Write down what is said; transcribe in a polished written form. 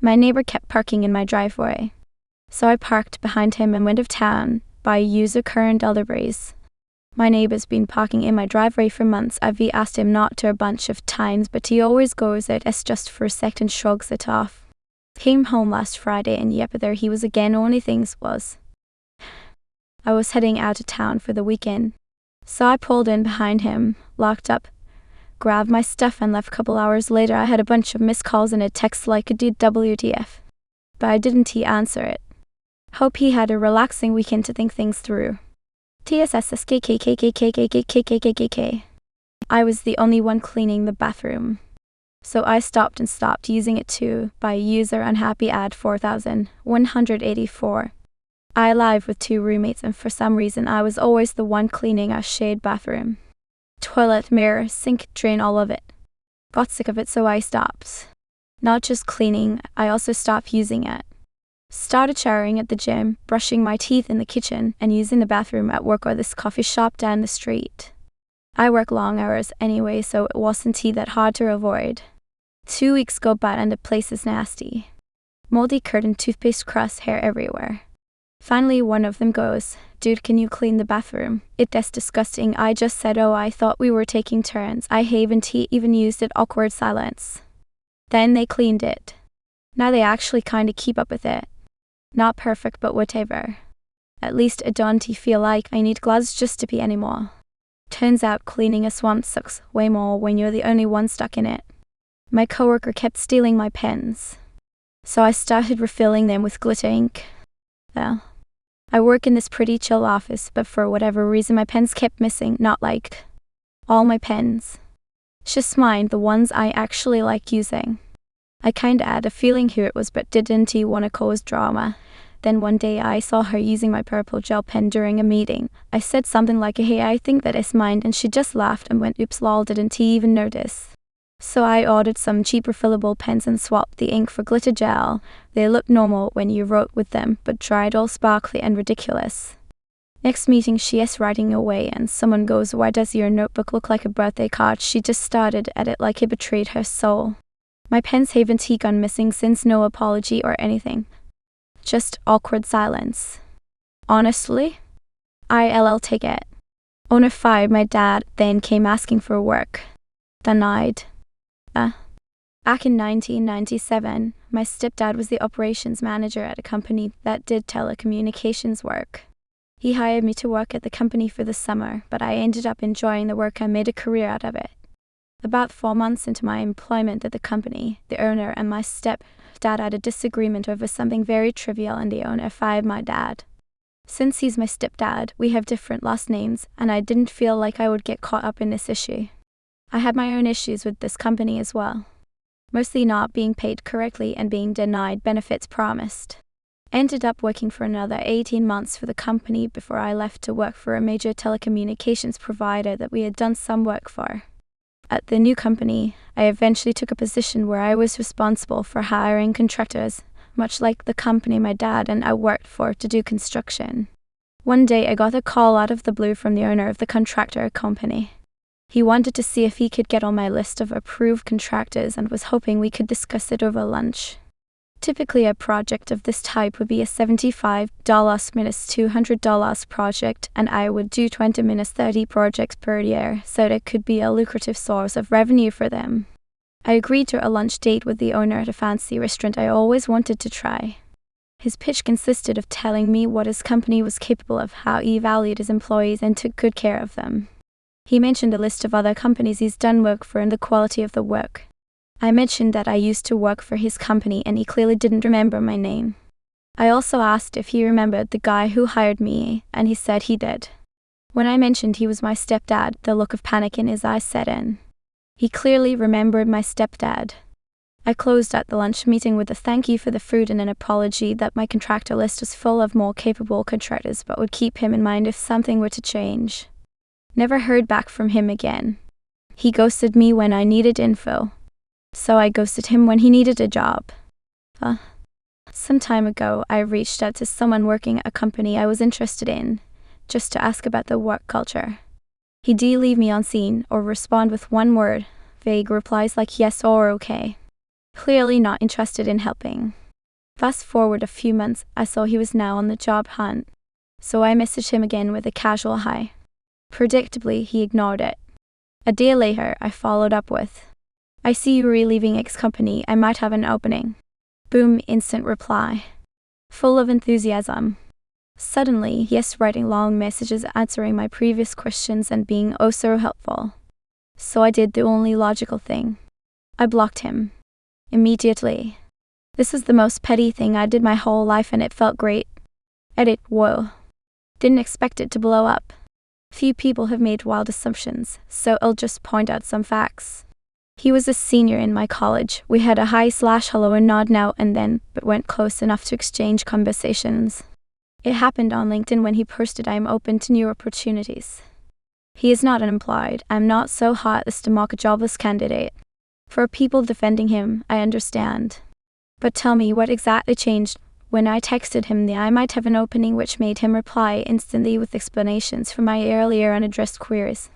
My neighbor kept parking in my driveway. So I parked behind him and went of town by user current elderberries. My neighbor's been parking in my driveway for months. I've asked him not to a bunch of times, but he always goes out as just for a sec and shrugs it off. Came home last Friday and yep, there he was again. Only things was, I was heading out of town for the weekend. So I pulled in behind him, locked up, grabbed my stuff and left. Couple hours later I had a bunch of missed calls and a text like a dude WTF. But I didn't answer it. Hope he had a relaxing weekend to think things through. TSSKKKKKKKKKKKK. I was the only one cleaning the bathroom. So I stopped using it too, by user unhappy ad 4184. I live with 2 roommates and for some reason I was always the one cleaning our shared bathroom. Toilet, mirror, sink, drain, all of it. Got sick of it so I stopped. Not just cleaning, I also stopped using it. Started showering at the gym, brushing my teeth in the kitchen, and using the bathroom at work or this coffee shop down the street. I work long hours anyway, so it wasn't that hard to avoid. 2 weeks go by and the place is nasty. Moldy curtain, toothpaste crust, hair everywhere. Finally one of them goes, "Dude, can you clean the bathroom? It's disgusting." I just said, "Oh, I thought we were taking turns." I haven't even used it. Awkward silence. Then they cleaned it. Now they actually kinda keep up with it. Not perfect, but whatever. At least I don't feel like I need gloves just to pee anymore. Turns out cleaning a swamp sucks way more when you're the only one stuck in it. My coworker kept stealing my pens. So I started refilling them with glitter ink. Well, I work in this pretty chill office, but for whatever reason my pens kept missing. Not like all my pens. Just mine, the ones I actually like using. I kinda had a feeling who it was but didn't wanna cause drama. Then one day I saw her using my purple gel pen during a meeting. I said something like, "Hey, I think that is mine," and she just laughed and went, "Oops, lol, didn't even notice." So I ordered some cheap refillable pens and swapped the ink for glitter gel. They looked normal when you wrote with them, but dried all sparkly and ridiculous. Next meeting she is writing away and someone goes, "Why does your notebook look like a birthday card?" She just started at it like it betrayed her soul. My pens haven't gone missing since. No apology or anything. Just awkward silence. Honestly, ILL take it. Owner fired my dad, then came asking for work. Denied. Back in 1997, my stepdad was the operations manager at a company that did telecommunications work. He hired me to work at the company for the summer, but I ended up enjoying the work. I made a career out of it. About 4 months into my employment at the company, the owner and my stepdad had a disagreement over something very trivial and the owner fired my dad. Since he's my stepdad, we have different last names and I didn't feel like I would get caught up in this issue. I had my own issues with this company as well. Mostly not being paid correctly and being denied benefits promised. Ended up working for another 18 months for the company before I left to work for a major telecommunications provider that we had done some work for. At the new company, I eventually took a position where I was responsible for hiring contractors, much like the company my dad and I worked for, to do construction. One day I got a call out of the blue from the owner of the contractor company. He wanted to see if he could get on my list of approved contractors and was hoping we could discuss it over lunch. Typically a project of this type would be a $75 minus $200 project, and I would do 20 minus 30 projects per year, so that could be a lucrative source of revenue for them. I agreed to a lunch date with the owner at a fancy restaurant I always wanted to try. His pitch consisted of telling me what his company was capable of, how he valued his employees and took good care of them. He mentioned a list of other companies he's done work for and the quality of the work. I mentioned that I used to work for his company and he clearly didn't remember my name. I also asked if he remembered the guy who hired me, and he said he did. When I mentioned he was my stepdad, the look of panic in his eyes set in. He clearly remembered my stepdad. I closed out the lunch meeting with a thank you for the food and an apology that my contractor list was full of more capable contractors but would keep him in mind if something were to change. Never heard back from him again. He ghosted me when I needed info. So I ghosted him when he needed a job. Some time ago, I reached out to someone working at a company I was interested in, just to ask about the work culture. He did leave me on scene or respond with one word, vague replies like yes or okay. clearly not interested in helping. Fast forward a few months, I saw he was now on the job hunt, so I messaged him again with a casual hi. Predictably, he ignored it. A day later, I followed up with, "I see you leaving X company, I might have an opening." Boom, instant reply. Full of enthusiasm. Suddenly, yes, writing long messages answering my previous questions and being oh so helpful. So I did the only logical thing. I blocked him. Immediately. This was the most petty thing I did my whole life and it felt great. Edit, whoa. Didn't expect it to blow up. Few people have made wild assumptions, so I'll just point out some facts. He was a senior in my college. We had a hi/hello and nod now and then, but weren't close enough to exchange conversations. It happened on LinkedIn when he posted I'm open to new opportunities. He is not unemployed. I'm not so hot as to mock a jobless candidate. For people defending him, I understand. But tell me what exactly changed when I texted him that I might have an opening, which made him reply instantly with explanations for my earlier unaddressed queries.